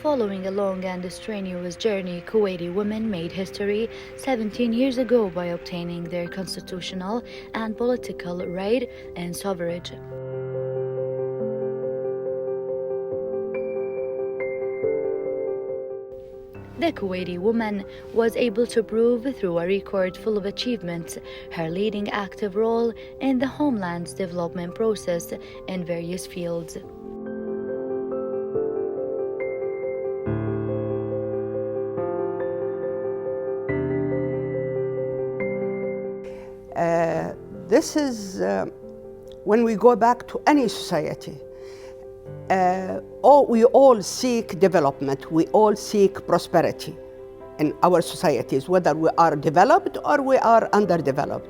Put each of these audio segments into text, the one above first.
Following a long and strenuous journey, Kuwaiti women made history 17 years ago by obtaining their constitutional and political right and suffrage. The Kuwaiti woman was able to prove through a record full of achievements her leading active role in the homeland's development process in various fields. This is when we go back to any society. We all seek development, we all seek prosperity in our societies, whether we are developed or we are underdeveloped.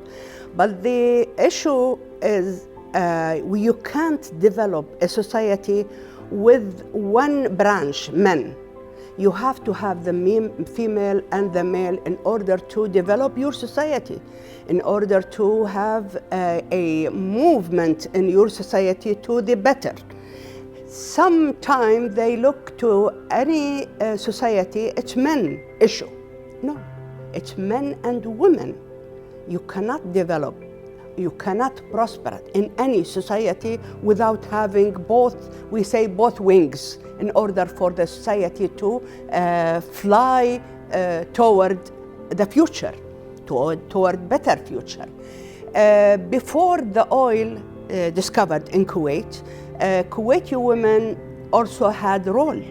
But the issue is you can't develop a society with one branch, men. You have to have the female and the male in order to develop your society, in order to have a movement in your society to the better. Sometimes they look to any society, it's men issue. No, it's men and women. You cannot develop, you cannot prosper in any society without having both, we say both wings, in order for the society to fly toward the future, toward better future. Before the oil discovered in Kuwait, Kuwaiti women also had a role,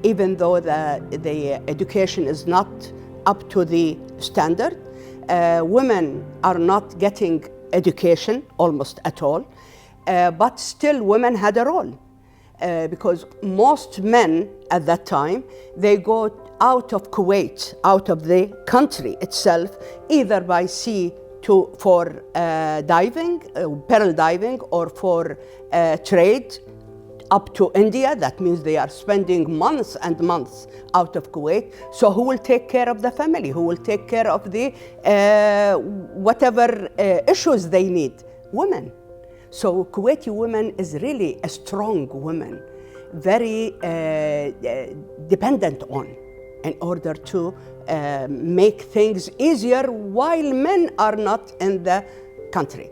even though the education is not up to the standard. Women are not getting education almost at all, but still women had a role. Because most men at that time, they go out of Kuwait, out of the country itself, either by sea for diving, pearl diving, or for trade up to India. That means they are spending months and months out of Kuwait. So who will take care of the family? Who will take care of the whatever issues they need? Women. So Kuwaiti women is really a strong woman, very dependent on, in order to make things easier while men are not in the country.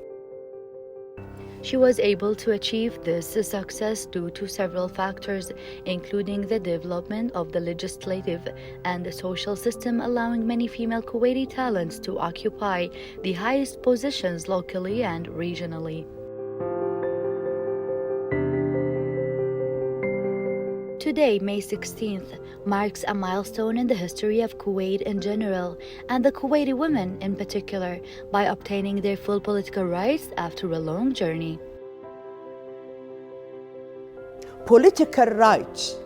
She was able to achieve this success due to several factors, including the development of the legislative and the social system, allowing many female Kuwaiti talents to occupy the highest positions locally and regionally. Today, May 16th, marks a milestone in the history of Kuwait in general, and the Kuwaiti women in particular, by obtaining their full political rights after a long journey. Political rights,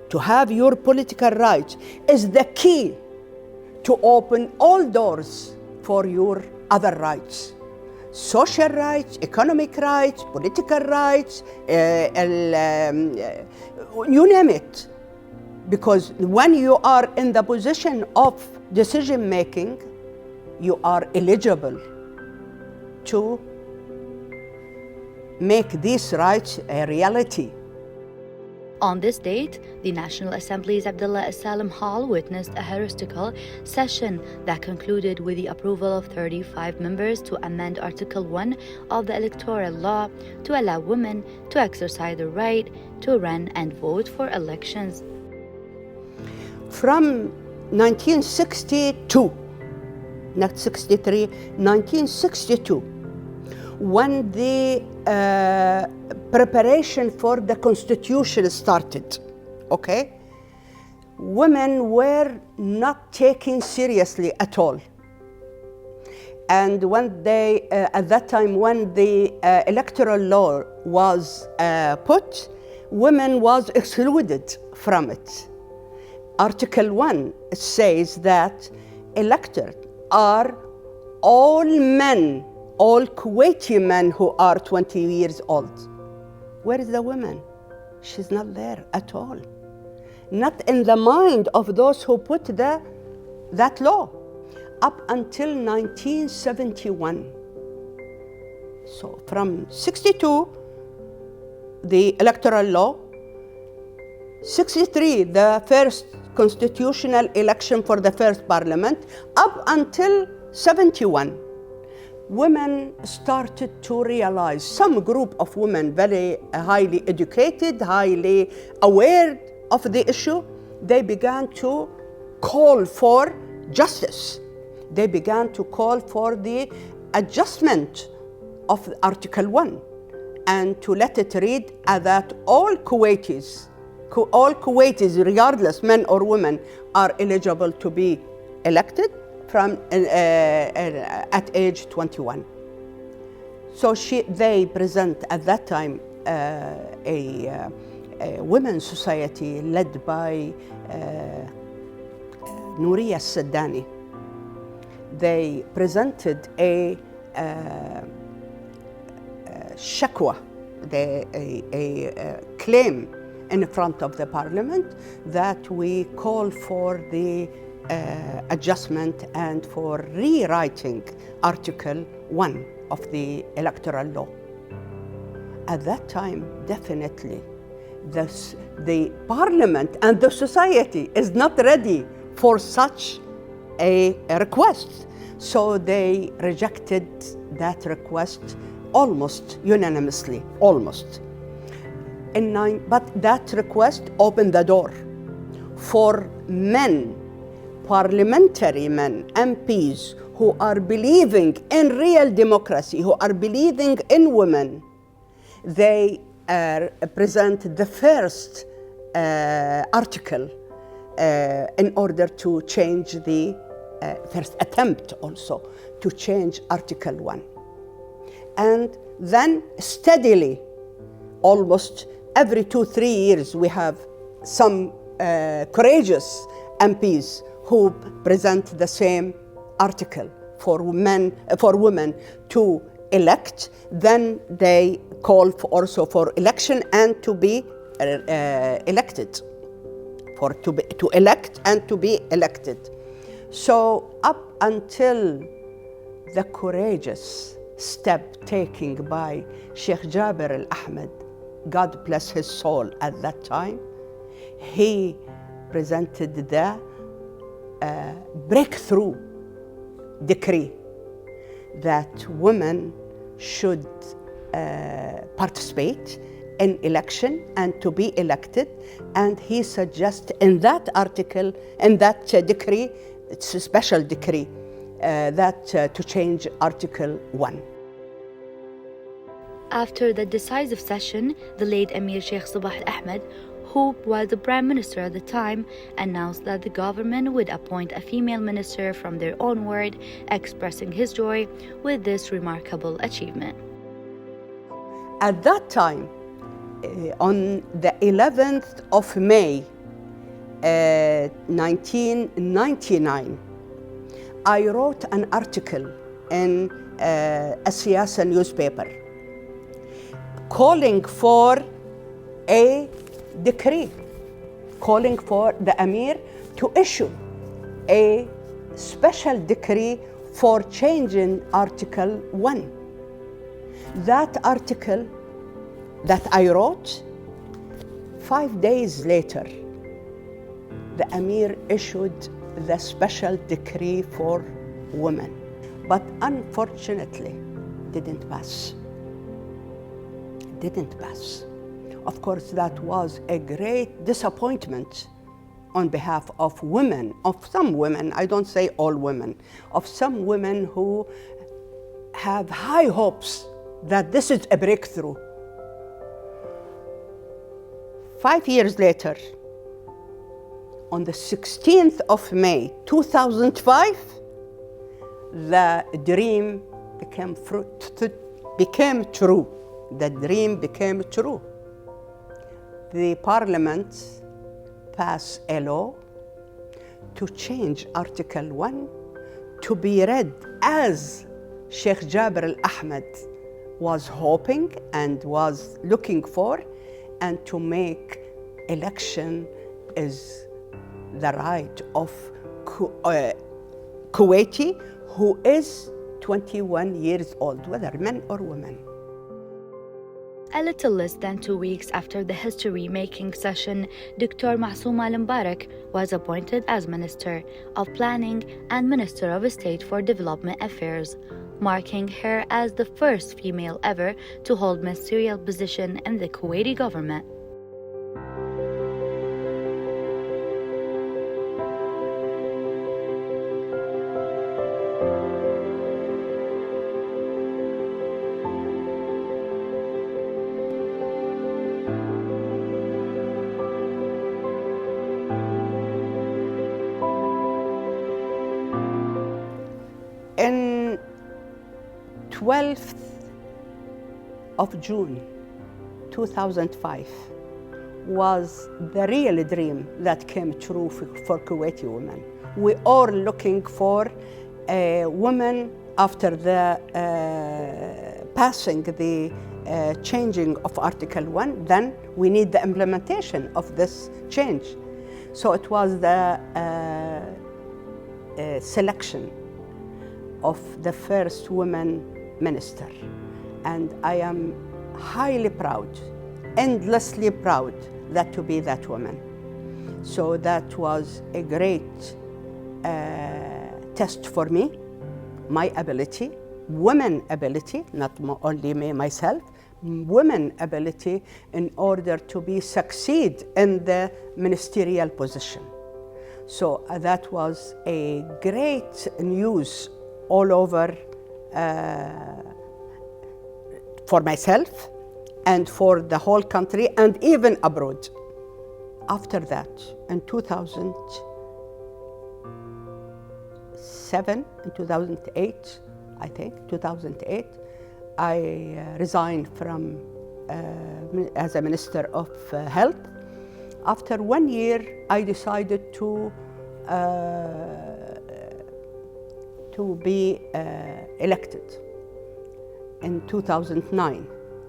to have your political rights, is the key to open all doors for your other rights. Social rights, economic rights, political rights, you name it. Because when you are in the position of decision making, you are eligible to make these rights a reality. On this date, the National Assembly's Abdullah Salam Hall witnessed a historical session that concluded with the approval of 35 members to amend Article 1 of the Electoral Law to allow women to exercise the right to run and vote for elections. From 1962, not 63, 1962, when the preparation for the Constitution started, okay? Women were not taken seriously at all. And when they, at that time, when the electoral law was put, women was excluded from it. Article 1 says that electors are all men, all Kuwaiti men who are 20 years old. Where is the woman? She's not there at all. Not in the mind of those who put that law. Up until 1971. So from 62, the electoral law, 63, the first constitutional election for the first parliament, up until 71, women started to realize, some group of women, very highly educated, highly aware of the issue, they began to call for justice. They began to call for the adjustment of Article 1 and to let it read that all Kuwaitis, regardless men or women, are eligible to be elected from at age 21. So they present at that time a women's society led by Nouriya Saddani. They presented a shakwa, a claim in front of the parliament that we call for the adjustment and for rewriting Article 1 of the electoral law. At that time, definitely, the parliament and the society is not ready for such a request. So they rejected that request almost unanimously, almost. But that request opened the door for men, parliamentary men, MPs, who are believing in real democracy, who are believing in women. They present the first article in order to change the first attempt also to change Article 1. And then steadily, almost every 2-3 years, we have some courageous MPs who present the same article for women to elect. Then they call also for election and to be elected, to elect and to be elected. So up until the courageous step taken by Sheikh Jabir al-Ahmed, God bless his soul at that time, he presented the breakthrough decree that women should participate in election and to be elected. And he suggests in that article, in that decree, it's a special decree, that to change Article 1. After the decisive session, the late Emir Sheikh Sabah Ahmed, who was the Prime Minister at the time, announced that the government would appoint a female minister from their own word, expressing his joy with this remarkable achievement. At that time, on the 11th of May, 1999, I wrote an article in a Siyasa newspaper calling for a decree, calling for the Emir to issue a special decree for changing Article 1. That article that I wrote, 5 days later, the Emir issued the special decree for women, but unfortunately didn't pass. Didn't pass. Of course, that was a great disappointment on behalf of women, of some women, I don't say all women, of some women who have high hopes that this is a breakthrough. 5 years later, on the 16th of May, 2005, the dream became true. The dream became true. The parliament passed a law to change Article 1 to be read as Sheikh Jabir al-Ahmed was hoping and was looking for, and to make election is the right of Kuwaiti who is 21 years old, whether men or women. A little less than 2 weeks after the history-making session, Dr. Masuma Al-Mubarak was appointed as Minister of Planning and Minister of State for Development Affairs, marking her as the first female ever to hold ministerial position in the Kuwaiti government. In 12th of June 2005 was the real dream that came true for Kuwaiti women. We are looking for a woman after the passing the changing of Article 1, then we need the implementation of this change. So it was the selection of the first woman minister. And I am highly proud, endlessly proud to be that woman. So that was a great test for me, my ability, women ability, not only me, myself, women ability in order to succeed in the ministerial position. So that was a great news all over for myself and for the whole country and even abroad. After that, in 2007, in 2008, I think, 2008, I resigned from as a Minister of Health. After 1 year, I decided to be elected. In 2009,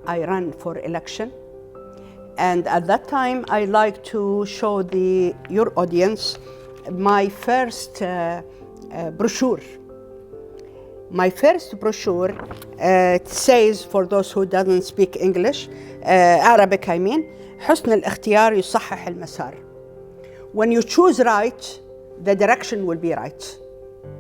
I ran for election. And at that time, I like to show your audience my first brochure. My first brochure says, for those who doesn't speak English, Arabic I mean, حسن الاختيار يصحح المسار. When you choose right, the direction will be right.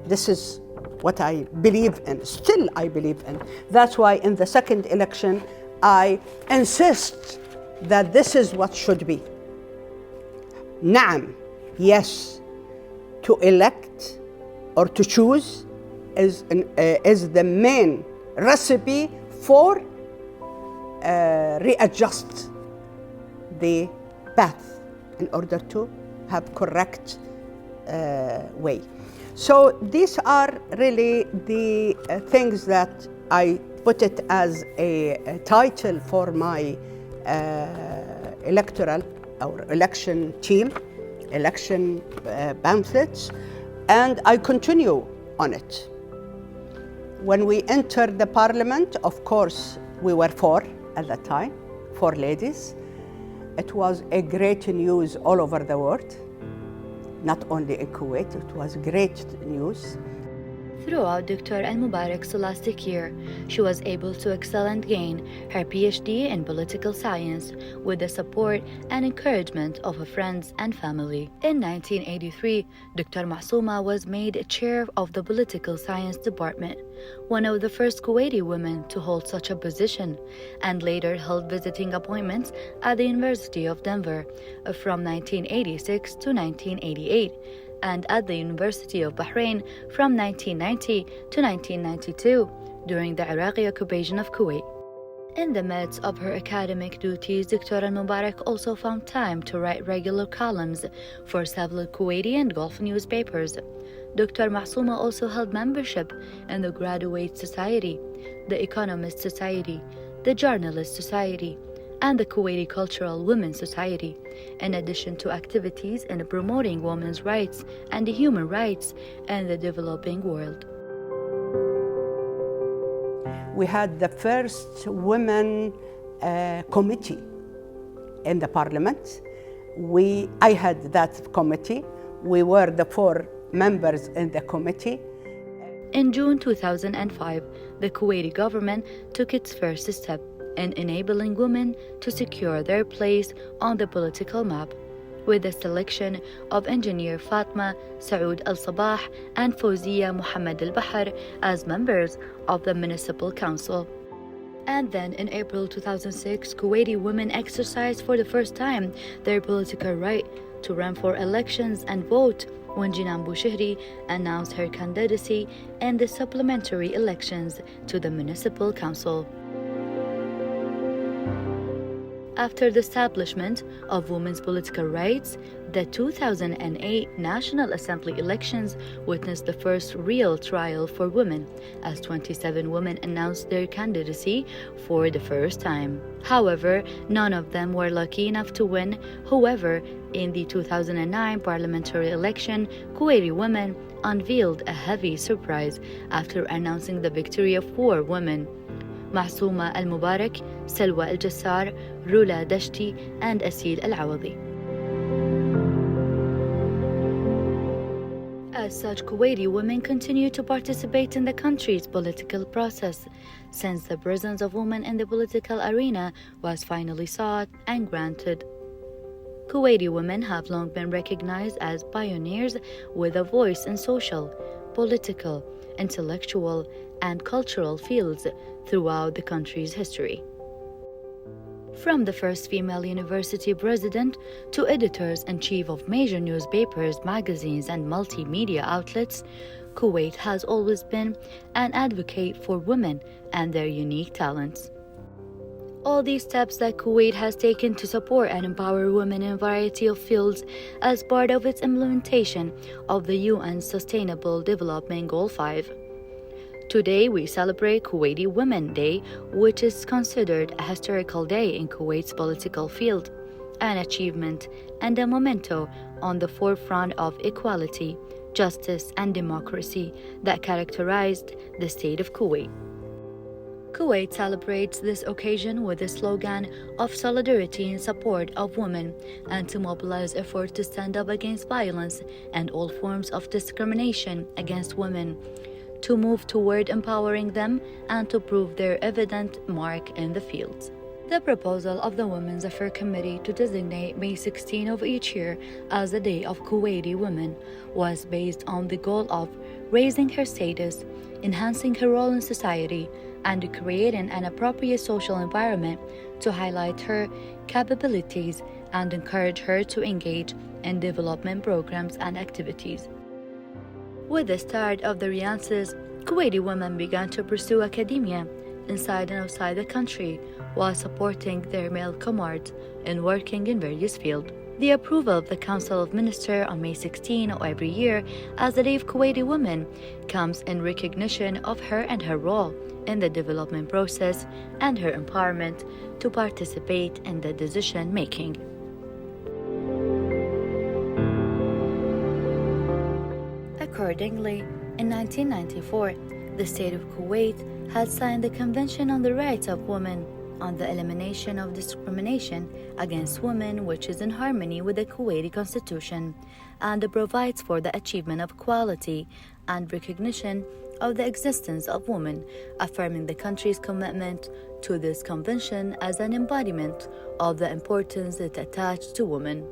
This is what I believe in, still I believe in. That's why in the second election, I insist that this is what should be. نعم, yes, to elect or to choose is the main recipe for readjust the path in order to have correct way. So these are really the things that I put it as a title for my electoral or election team, election pamphlets, and I continue on it. When we entered the parliament, of course, we were 4 at that time, 4 ladies. It was a great news all over the world, not only in Kuwait, it was great news. Throughout Dr. Al-Mubarak's scholastic year, she was able to excel and gain her PhD in political science with the support and encouragement of her friends and family. In 1983, Dr. Masuma was made chair of the political science department, one of the first Kuwaiti women to hold such a position, and later held visiting appointments at the University of Denver from 1986 to 1988. And at the University of Bahrain from 1990 to 1992 during the Iraqi occupation of Kuwait. In the midst of her academic duties, Dr. Al-Mubarak also found time to write regular columns for several Kuwaiti and Gulf newspapers. Dr. Masuma also held membership in the Graduate Society, the Economist Society, the Journalist Society, and the Kuwaiti Cultural Women's Society, in addition to activities in promoting women's rights and human rights in the developing world. We had the first women committee in the parliament. I had that committee. We were the 4 members in the committee. In June 2005, the Kuwaiti government took its first step, in enabling women to secure their place on the political map, with the selection of engineer Fatma Saoud Al-Sabah and Fawziya Muhammad Al-Bahar as members of the Municipal Council. And then in April 2006, Kuwaiti women exercised for the first time their political right to run for elections and vote when Jinan Boushehri announced her candidacy in the supplementary elections to the Municipal Council. After the establishment of women's political rights, the 2008 National Assembly elections witnessed the first real trial for women, as 27 women announced their candidacy for the first time. However, none of them were lucky enough to win. However, in the 2009 parliamentary election, Kuwaiti women unveiled a heavy surprise after announcing the victory of 4 women: Mahsouma Al-Mubarak, Salwa Al-Jassar, Rula Dashti, and Asil Al-Awadi. As such, Kuwaiti women continue to participate in the country's political process, since the presence of women in the political arena was finally sought and granted. Kuwaiti women have long been recognized as pioneers with a voice in social, political, intellectual, and cultural fields throughout the country's history. From the first female university president to editors-in-chief of major newspapers, magazines, and multimedia outlets, Kuwait has always been an advocate for women and their unique talents. All these steps that Kuwait has taken to support and empower women in a variety of fields as part of its implementation of the UN Sustainable Development Goal 5. Today, we celebrate Kuwaiti Women Day, which is considered a historical day in Kuwait's political field, an achievement and a memento on the forefront of equality, justice, and democracy that characterized the state of Kuwait. Kuwait celebrates this occasion with the slogan of solidarity in support of women and to mobilize efforts to stand up against violence and all forms of discrimination against women, to move toward empowering them and to prove their evident mark in the field. The proposal of the Women's Affairs Committee to designate May 16 of each year as the Day of Kuwaiti Women was based on the goal of raising her status, enhancing her role in society, and creating an appropriate social environment to highlight her capabilities and encourage her to engage in development programs and activities. With the start of the Riances, Kuwaiti women began to pursue academia inside and outside the country while supporting their male comrades in working in various fields. The approval of the Council of Ministers on May 16 of every year as the Day of Kuwaiti Women comes in recognition of her and her role in the development process and her empowerment to participate in the decision-making. Accordingly, in 1994, the state of Kuwait had signed the Convention on the Rights of Women on the Elimination of Discrimination Against Women, which is in harmony with the Kuwaiti Constitution and provides for the achievement of equality and recognition of the existence of women, affirming the country's commitment to this convention as an embodiment of the importance it attaches to women.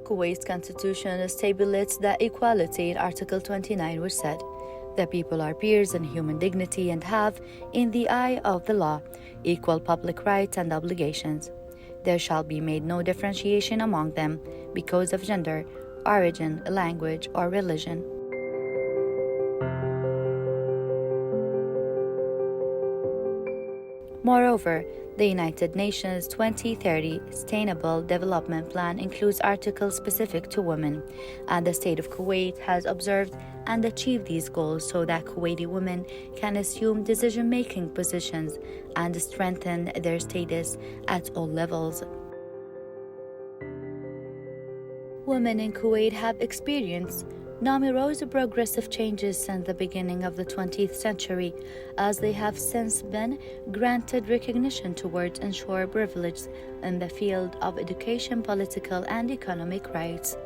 Kuwait's constitution stipulates that equality in Article 29, which said, "The people are peers in human dignity and have, in the eye of the law, equal public rights and obligations. There shall be made no differentiation among them because of gender, origin, language, or religion." Moreover, the United Nations 2030 Sustainable Development Plan includes articles specific to women, and the state of Kuwait has observed and achieved these goals so that Kuwaiti women can assume decision-making positions and strengthen their status at all levels. Women in Kuwait have experienced numerous progressive changes since the beginning of the 20th century, as they have since been granted recognition towards ensure privilege in the field of education, political, and economic rights.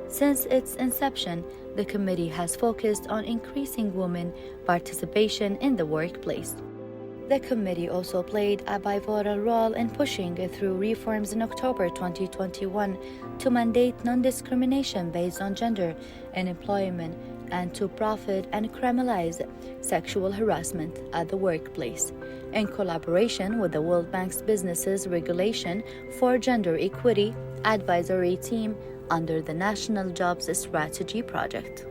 Since its inception, the committee has focused on increasing women participation in the workplace. The committee also played a pivotal role in pushing through reforms in October 2021 to mandate non-discrimination based on gender in employment and to profit and criminalize sexual harassment at the workplace, in collaboration with the World Bank's Businesses Regulation for Gender Equity Advisory Team under the National Jobs Strategy Project.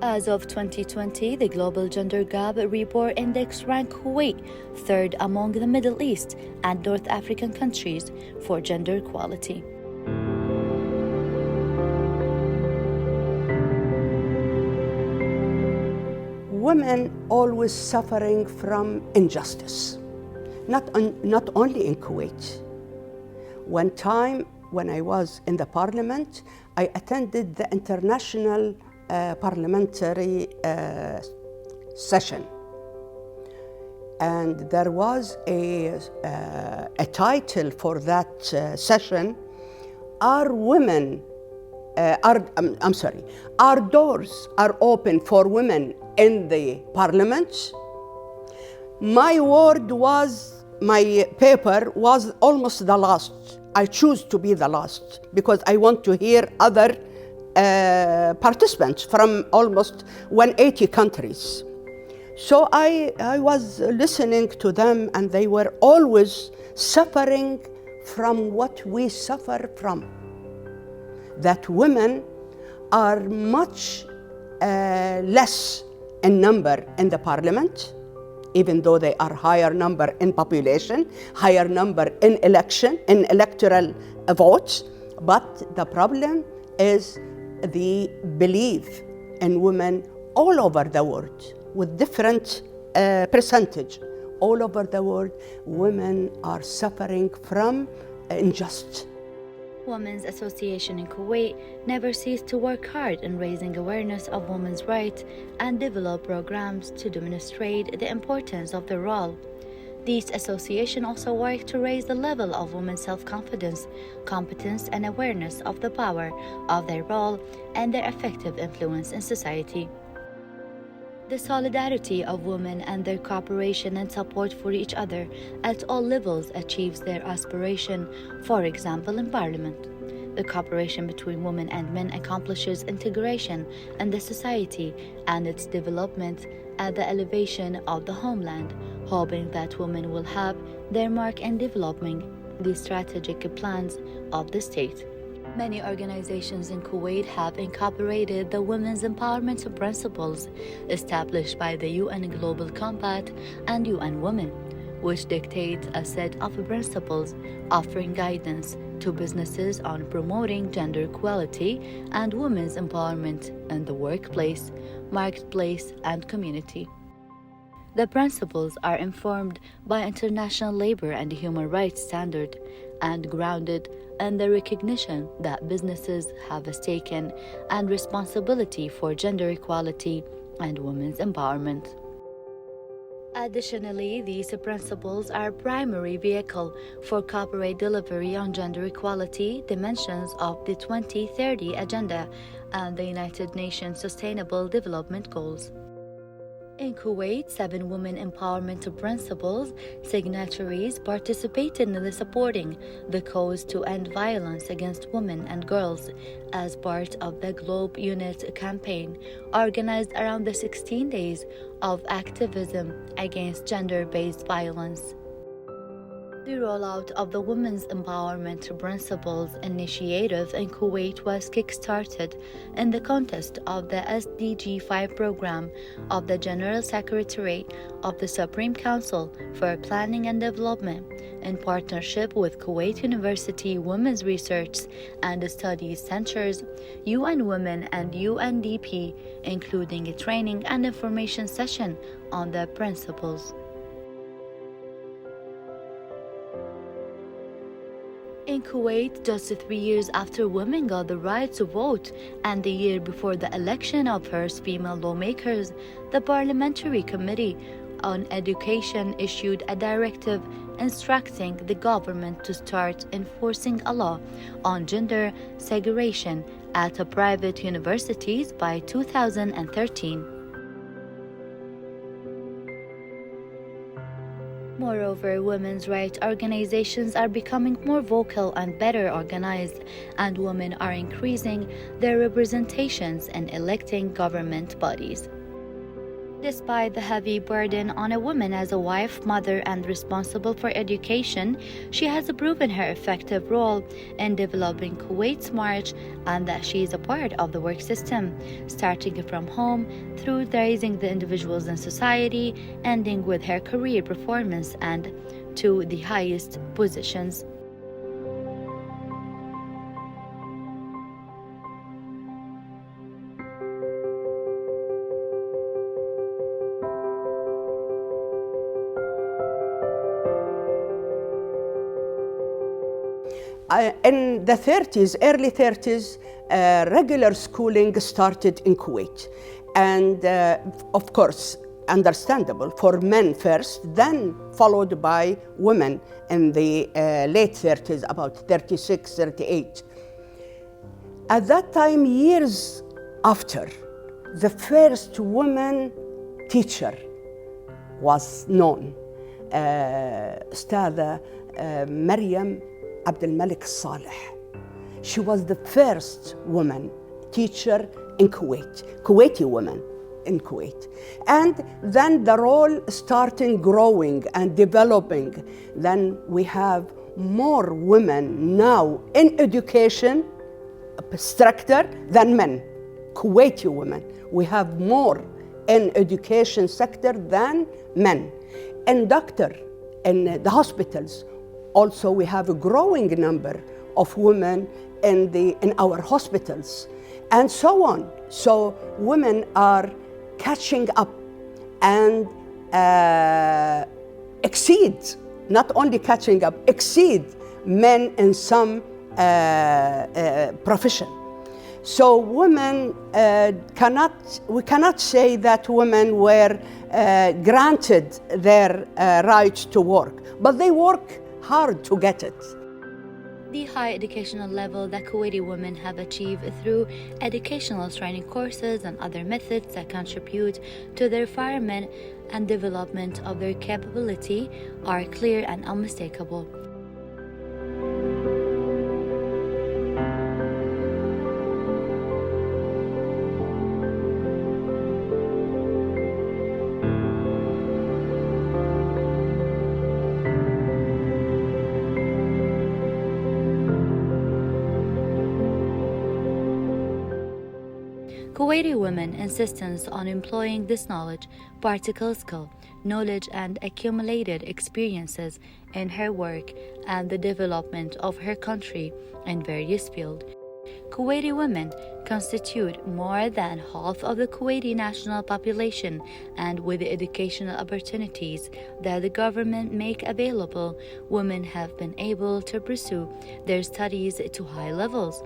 As of 2020, the Global Gender Gap Report Index ranked Kuwait third among the Middle East and North African countries for gender equality. Women always suffering from injustice, not only in Kuwait. One time when I was in the parliament, I attended the international parliamentary session, and there was a title for that session: "Are women? Our doors are open for women in the parliament?" My paper was almost the last. I choose to be the last because I want to hear other participants from almost 180 countries. So I was listening to them, and they were always suffering from what we suffer from. That women are much less in number in the parliament, even though they are higher number in population, higher number in electoral votes. But the problem is the belief in women all over the world with different percentage. All over the world, women are suffering from injustice. Women's Association in Kuwait never ceased to work hard in raising awareness of women's rights and develop programs to demonstrate the importance of their role. These associations also work to raise the level of women's self-confidence, competence, and awareness of the power of their role and their effective influence in society. The solidarity of women and their cooperation and support for each other at all levels achieves their aspiration, for example, in Parliament. The cooperation between women and men accomplishes integration in the society and its development at the elevation of the homeland, hoping that women will have their mark in developing the strategic plans of the state. Many organizations in Kuwait have incorporated the women's empowerment principles established by the UN Global Compact and UN Women, which dictate a set of principles offering guidance to businesses on promoting gender equality and women's empowerment in the workplace, marketplace, and community. The principles are informed by international labor and human rights standards and grounded in the recognition that businesses have a stake in and responsibility for gender equality and women's empowerment. Additionally, these principles are a primary vehicle for corporate delivery on gender equality dimensions of the 2030 Agenda and the United Nations Sustainable Development Goals. In Kuwait, 7 women empowerment principles signatories participated in the supporting the cause to end violence against women and girls as part of the Globe Unit campaign organized around the 16 days of activism against gender-based violence. The rollout of the Women's Empowerment Principles Initiative in Kuwait was kick-started in the context of the SDG 5 program of the General Secretariat of the Supreme Council for Planning and Development in partnership with Kuwait University Women's Research and Studies Centers, UN Women and UNDP, including a training and information session on the principles. In Kuwait, just 3 years after women got the right to vote and the year before the election of first female lawmakers, the Parliamentary Committee on Education issued a directive instructing the government to start enforcing a law on gender segregation at private universities by 2013. Moreover, women's rights organizations are becoming more vocal and better organized, and women are increasing their representations in electing government bodies. Despite the heavy burden on a woman as a wife, mother, and responsible for education, she has proven her effective role in developing Kuwait's march and that she is a part of the work system, starting from home through raising the individuals in society, ending with her career performance and to the highest positions. In the 30s, early 30s, regular schooling started in Kuwait. And of course, understandable, for men first, then followed by women in the late 30s, about 36, 38. At that time, years after, the first woman teacher was known, Ustadha Maryam Abdul Malik Saleh. She was the first woman teacher in Kuwait, Kuwaiti woman in Kuwait. And then the role started growing and developing. Then we have more women now in education sector than men, Kuwaiti women. We have more in education sector than men. And doctor in the hospitals, also we have a growing number of women in our hospitals, and so on. So women are catching up and exceed, not only catching up, exceed men in some profession. So women we cannot say that women were granted their right to work, but they work hard to get it. The high educational level that Kuwaiti women have achieved through educational training courses and other methods that contribute to the refinement and development of their capability are clear and unmistakable. Kuwaiti women insistence on employing this knowledge, practical skill, knowledge and accumulated experiences in her work and the development of her country in various fields. Kuwaiti women constitute more than half of the Kuwaiti national population, and with the educational opportunities that the government make available, women have been able to pursue their studies to high levels.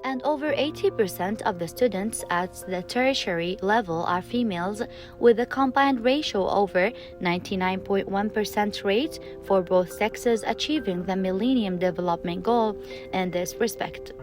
And over 80% of the students at the tertiary level are females, with a combined ratio over 99.1% rate for both sexes, achieving the Millennium Development Goal in this respect.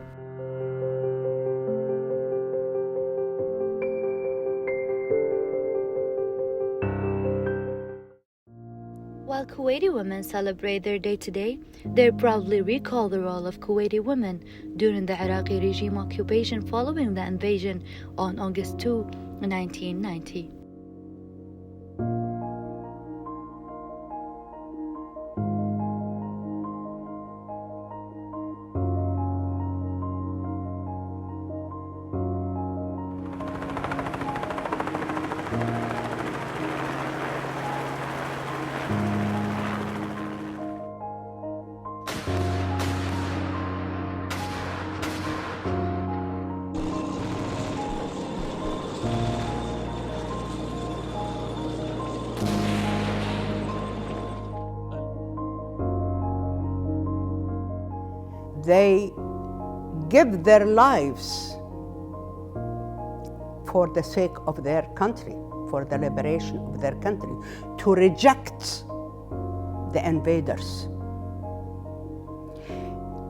While Kuwaiti women celebrate their day-to-day, they proudly recall the role of Kuwaiti women during the Iraqi regime occupation following the invasion on August 2, 1990. They give their lives for the sake of their country, for the liberation of their country, to reject the invaders.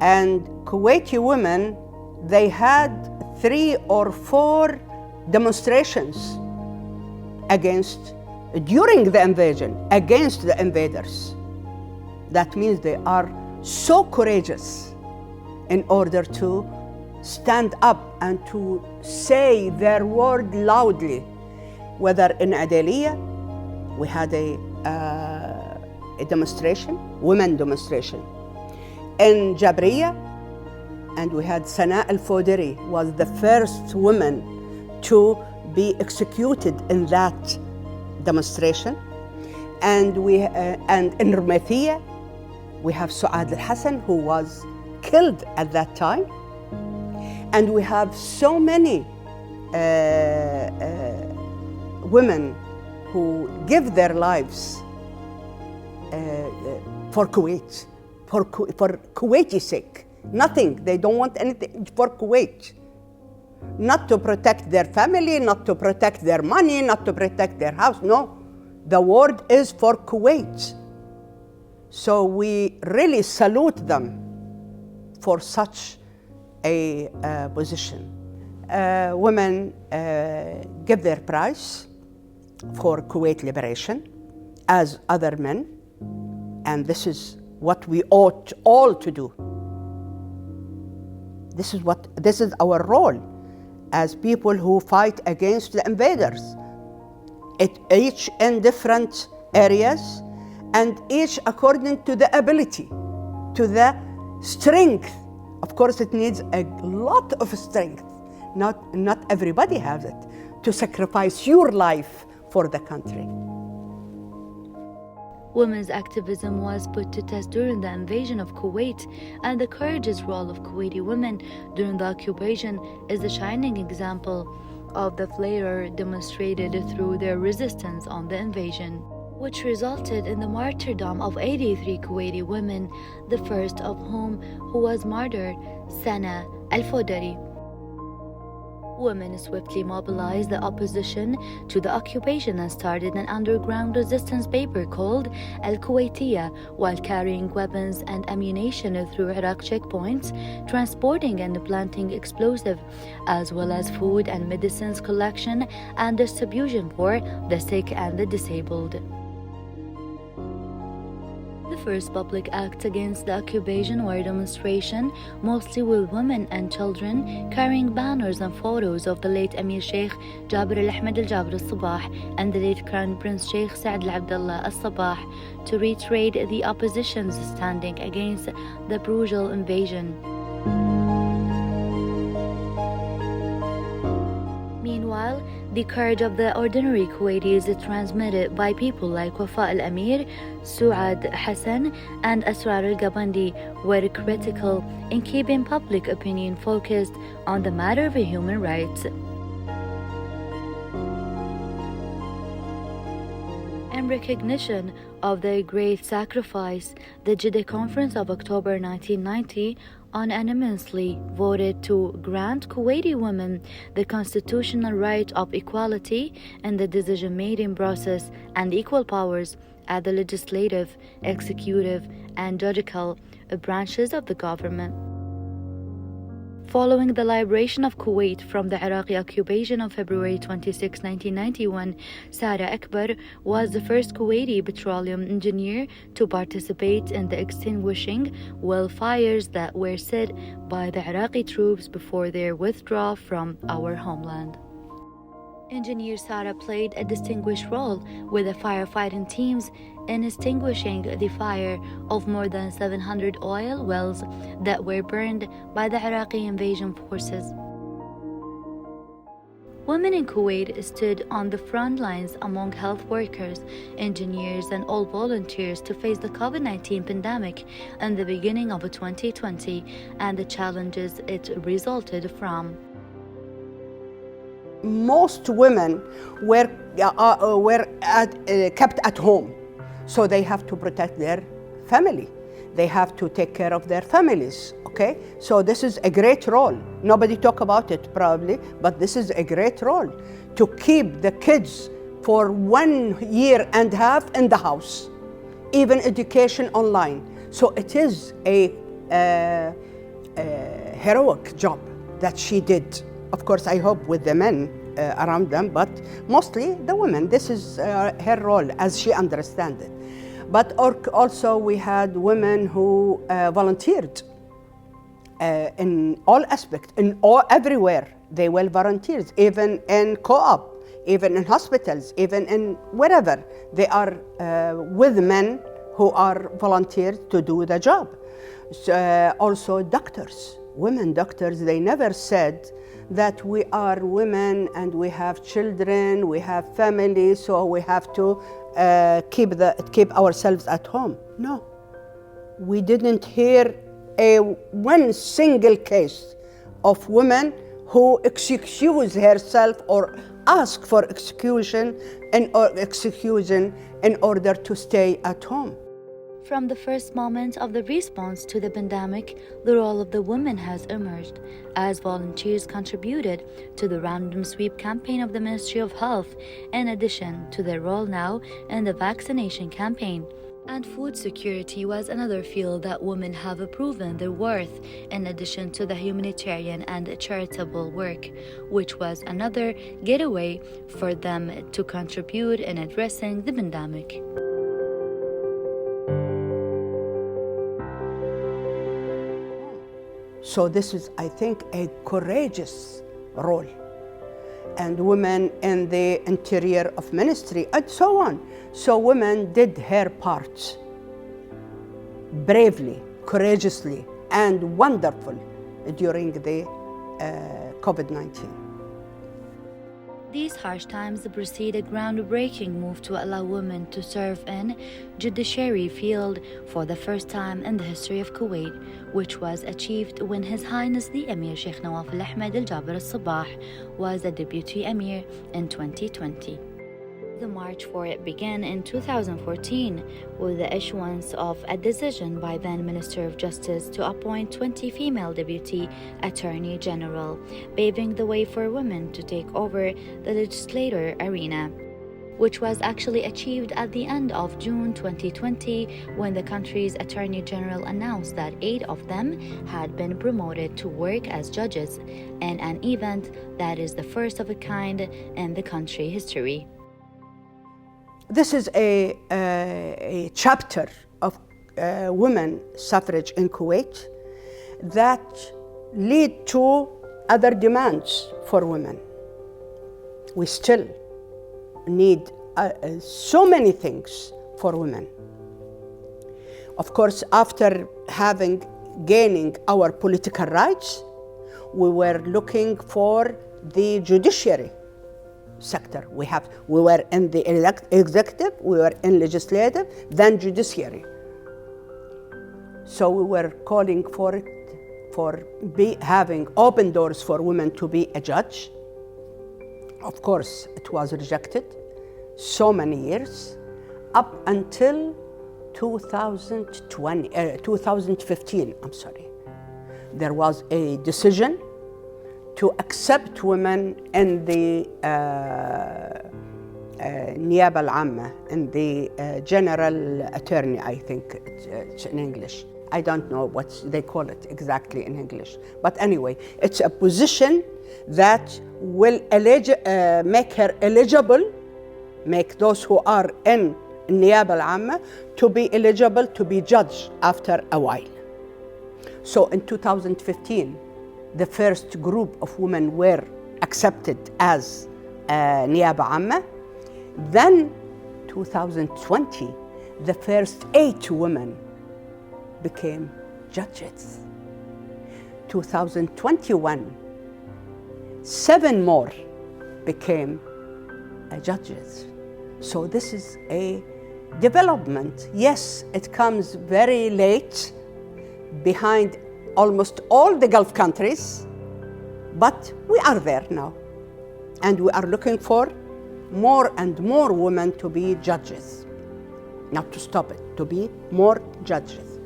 And Kuwaiti women, they had 3 or 4 demonstrations during the invasion, against the invaders. That means they are so courageous in order to stand up and to say their word loudly. Whether in Adeliya, we had a demonstration, women demonstration. In Jabriya, and we had Sana al-Foderi was the first woman to be executed in that demonstration. And in Rumaithiyya, we have Suad al-Hassan, who was killed at that time. And we have so many women who give their lives for Kuwait, for Kuwaiti's sake. Nothing, they don't want anything for Kuwait. Not to protect their family, not to protect their money, not to protect their house, no. The word is for Kuwait. So we really salute them for such a position. Women give their price for Kuwait liberation as other men, and this is what we ought all to do. This is our role as people who fight against the invaders, each in different areas, and each according to the ability, to the strength. Of course, it needs a lot of strength. Not everybody has it, to sacrifice your life for the country. Women's activism was put to test during the invasion of Kuwait, and the courageous role of Kuwaiti women during the occupation is a shining example of the flair demonstrated through their resistance on the invasion, which resulted in the martyrdom of 83 Kuwaiti women, the first of whom who was martyred, Sana al-Foderi. Women swiftly mobilized the opposition to the occupation and started an underground resistance paper called Al-Kuwaitiyya, while carrying weapons and ammunition through Iraq checkpoints, transporting and planting explosive, as well as food and medicines collection and distribution for the sick and the disabled. The first public acts against the occupation were demonstrations, mostly with women and children, carrying banners and photos of the late Emir Sheikh Jabir al-Ahmed al-Jabr al-Sabah and the late Crown Prince Sheikh Saad al-Abdullah al-Sabah to reiterate the opposition's standing against the brutal invasion. Meanwhile, the courage of the ordinary Kuwaitis is transmitted by people like Wafa al-Amir, Suad Hassan, and Asrar al-Gabandi were critical in keeping public opinion focused on the matter of human rights. In recognition of their great sacrifice, the Jeddah Conference of October 1990 unanimously voted to grant Kuwaiti women the constitutional right of equality in the decision-making process and equal powers at the legislative, executive, and judicial branches of the government. Following the liberation of Kuwait from the Iraqi occupation on February 26, 1991, Sara Akbar was the first Kuwaiti petroleum engineer to participate in the extinguishing wildfires that were set by the Iraqi troops before their withdrawal from our homeland. Engineer Sara played a distinguished role with the firefighting teams in extinguishing the fire of more than 700 oil wells that were burned by the Iraqi invasion forces. Women in Kuwait stood on the front lines among health workers, engineers, and all volunteers to face the COVID-19 pandemic in the beginning of 2020 and the challenges it resulted from. Most women were kept at home, so they have to protect their family. They have to take care of their families, okay? So this is a great role. Nobody talk about it probably, but this is a great role to keep the kids for 1.5 years in the house, even education online. So it is a heroic job that she did. Of course, I hope with the men around them, but mostly the women. This is her role as she understands it. But also we had women who volunteered in all aspects, everywhere. They were volunteers, even in co-op, even in hospitals, even in wherever. They are with men who are volunteers to do the job. So, also doctors, women doctors, they never said that we are women and we have children, we have family, so we have to keep ourselves at home. No, we didn't hear one single case of women who excuse herself or ask for exclusion in order to stay at home. From the first moment of the response to the pandemic, the role of the women has emerged, as volunteers contributed to the random sweep campaign of the Ministry of Health, in addition to their role now in the vaccination campaign. And food security was another field that women have proven their worth, in addition to the humanitarian and charitable work, which was another getaway for them to contribute in addressing the pandemic. So this is, I think, a courageous role. And women in the interior of ministry and so on. So women did her part bravely, courageously, and wonderful during the COVID-19. These harsh times precede a groundbreaking move to allow women to serve in judiciary field for the first time in the history of Kuwait, which was achieved when His Highness the Emir Sheikh Nawaf Al Ahmed Al Jaber Al Sabah was a deputy emir in 2020. The march for it began in 2014 with the issuance of a decision by then Minister of Justice to appoint 20 female Deputy Attorney General, paving the way for women to take over the legislative arena, which was actually achieved at the end of June 2020 when the country's Attorney General announced that 8 of them had been promoted to work as judges in an event that is the first of a kind in the country history. This is a chapter of women suffrage in Kuwait that lead to other demands for women. We still need so many things for women. Of course, after gaining our political rights, we were looking for the judiciary sector. We were in the executive, we were in legislative, then judiciary. So we were calling for it, having open doors for women to be a judge. Of course, it was rejected so many years, up until 2015, There was a decision to accept women in the Niyaba al-Amma, in the General Attorney, I think it's in English. I don't know what they call it exactly in English. But anyway, it's a position that will make her eligible, make those who are in Niyaba al-Amma to be eligible to be judged after a while. So in 2015, the first group of women were accepted as Niyaba Amma. Then 2020, the first 8 women became judges. 2021, 7 more became judges. So this is a development. Yes, it comes very late, behind almost all the Gulf countries, but we are there now. And we are looking for more and more women to be judges. Not to stop it, to be more judges.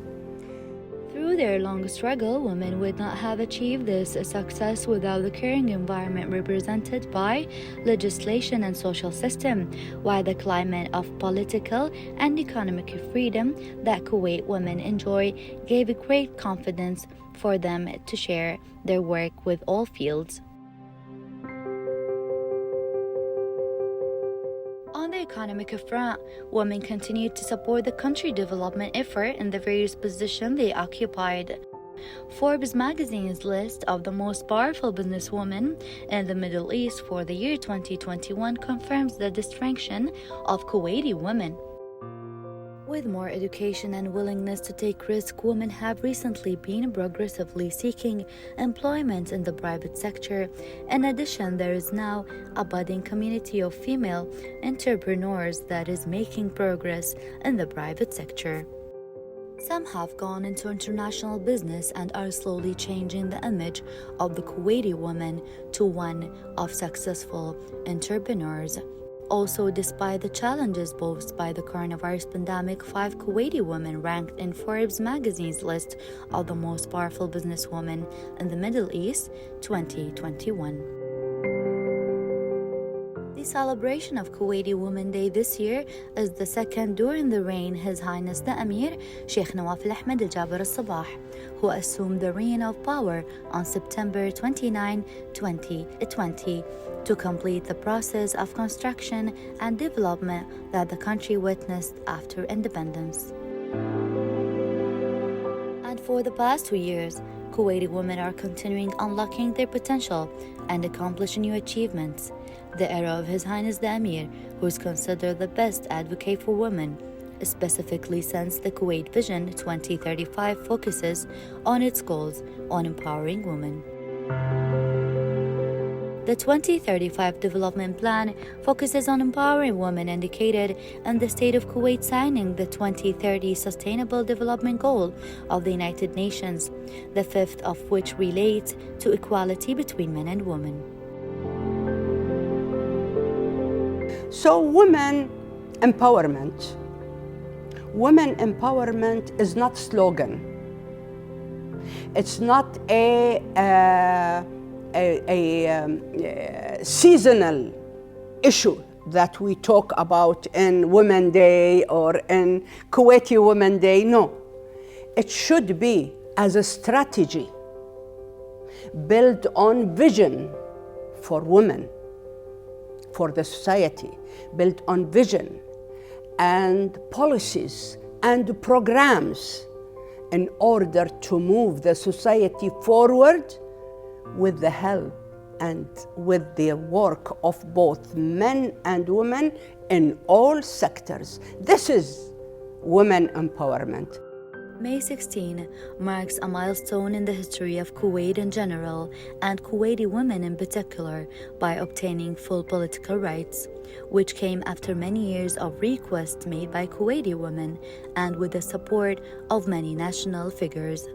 Through through their long struggle, women would not have achieved this success without the caring environment represented by legislation and social system, while the climate of political and economic freedom that Kuwait women enjoy gave a great confidence for them to share their work with all fields. On the economic front, women continued to support the country development effort in the various positions they occupied. Forbes magazine's list of the most powerful businesswomen in the Middle East for the year 2021 confirms the distinction of Kuwaiti women. With more education and willingness to take risks, women have recently been progressively seeking employment in the private sector. In addition, there is now a budding community of female entrepreneurs that is making progress in the private sector. Some have gone into international business and are slowly changing the image of the Kuwaiti woman to one of successful entrepreneurs. Also, despite the challenges posed by the coronavirus pandemic, 5 Kuwaiti women ranked in Forbes magazine's list of the most powerful businesswomen in the Middle East 2021. The celebration of Kuwaiti Women Day this year is the second during the reign His Highness the Emir Sheikh Nawaf Al Ahmed Al Jaber Al Sabah, who assumed the reign of power on September 29, 2020, to complete the process of construction and development that the country witnessed after independence. And for the past 2 years, Kuwaiti women are continuing unlocking their potential and accomplishing new achievements. The era of His Highness the Emir, who is considered the best advocate for women, specifically since the Kuwait Vision 2035 focuses on its goals on empowering women. The 2035 Development Plan focuses on empowering women indicated in the state of Kuwait signing the 2030 Sustainable Development Goal of the United Nations, the fifth of which relates to equality between men and women. So women empowerment. Women empowerment is not slogan. It's not a seasonal issue that we talk about in Women's Day or in Kuwaiti Women's Day. No, it should be as a strategy built on vision for women, for the society, built on vision and policies and programs in order to move the society forward with the help and with the work of both men and women in all sectors. This is women empowerment. May 16 marks a milestone in the history of Kuwait in general and Kuwaiti women in particular by obtaining full political rights, which came after many years of requests made by Kuwaiti women and with the support of many national figures.